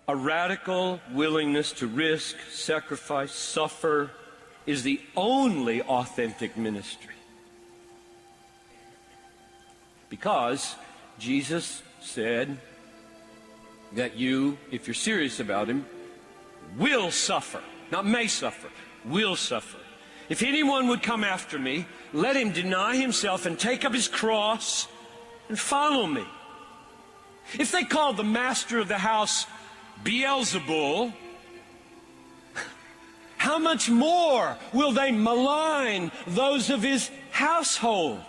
A radical willingness to risk, sacrifice, suffer is the only authentic ministry. Because Jesus said that you, if you're serious about him, will suffer. Not may suffer, will suffer. If anyone would come after me, let him deny himself and take up his cross and follow me. If they call the master of the house Beelzebul, how much more will they malign those of his household?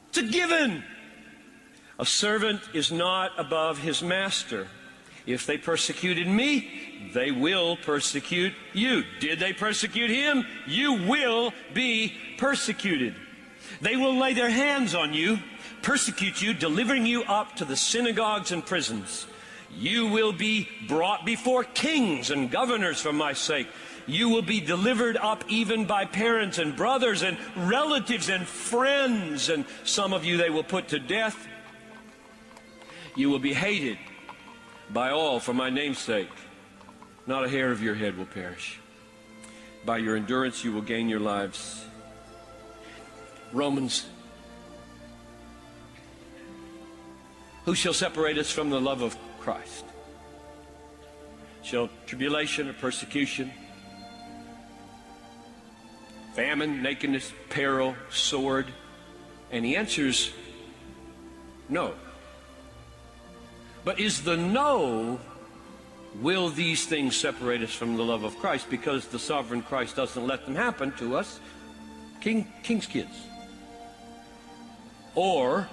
It's a given. A servant is not above his master. If they persecuted me, they will persecute you. Did they persecute him? You will be persecuted. They will lay their hands on you, persecute you, delivering you up to the synagogues and prisons. You will be brought before kings and governors for my sake. You will be delivered up even by parents and brothers and relatives and friends, and some of you they will put to death. You will be hated by all for my name's sake. Not a hair of your head will perish. By your endurance you will gain your lives. Romans. Who shall separate us from the love of Christ? Shall tribulation or persecution, famine, nakedness, peril, sword? And he answers, no. But is the no, will these things separate us from the love of Christ? Because the sovereign Christ doesn't let them happen to us, king's kids. Or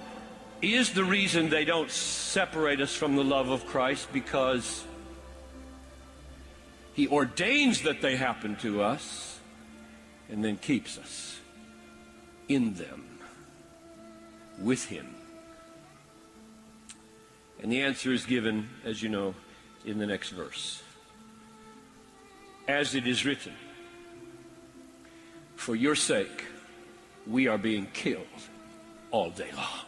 is the reason they don't separate us from the love of Christ because he ordains that they happen to us and then keeps us in them with him? And the answer is given, as you know, in the next verse. As it is written, for your sake we are being killed all day long.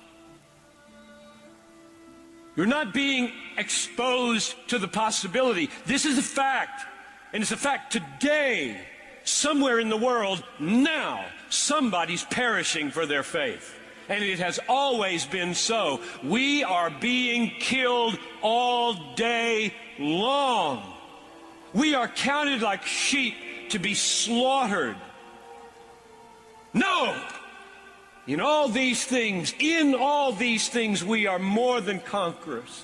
You're not being exposed to the possibility. This is a fact. And it's a fact today, somewhere in the world, now, somebody's perishing for their faith. And it has always been so. We are being killed all day long. We are counted like sheep to be slaughtered. No! In all these things, we are more than conquerors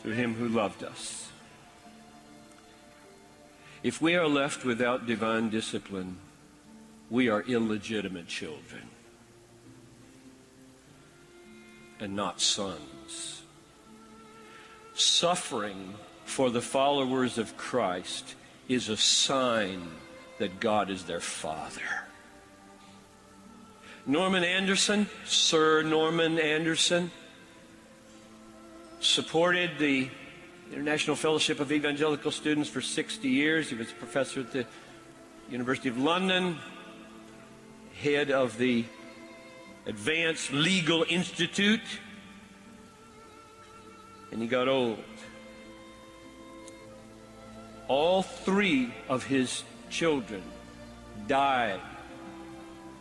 through him who loved us. If we are left without divine discipline, we are illegitimate children and not sons. Suffering for the followers of Christ is a sign that God is their Father. Norman Anderson, Sir Norman Anderson, supported the International Fellowship of Evangelical Students for 60 years. He was a professor at the University of London, head of the Advanced Legal Institute, and he got old. All three of his children died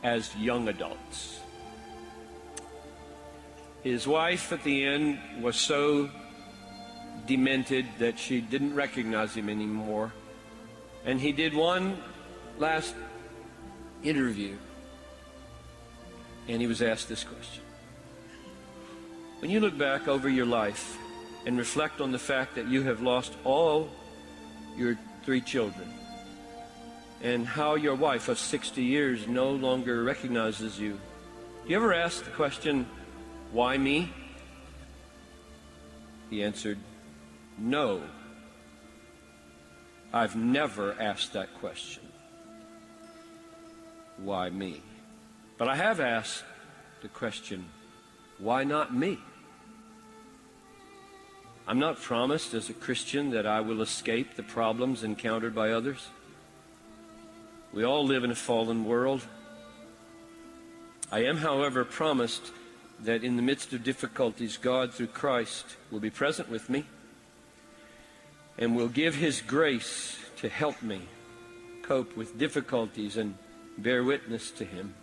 as young adults. His wife at the end was so demented that she didn't recognize him anymore. And he did one last interview, and he was asked this question. When you look back over your life and reflect on the fact that you have lost all your three children, and how your wife of 60 years no longer recognizes you, you ever ask the question, why me? He answered, no. I've never asked that question. Why me? But I have asked the question, why not me? I'm not promised as a Christian that I will escape the problems encountered by others. We all live in a fallen world. I am, however, promised that in the midst of difficulties, God, through Christ, will be present with me. and will give His grace to help me cope with difficulties and bear witness to Him.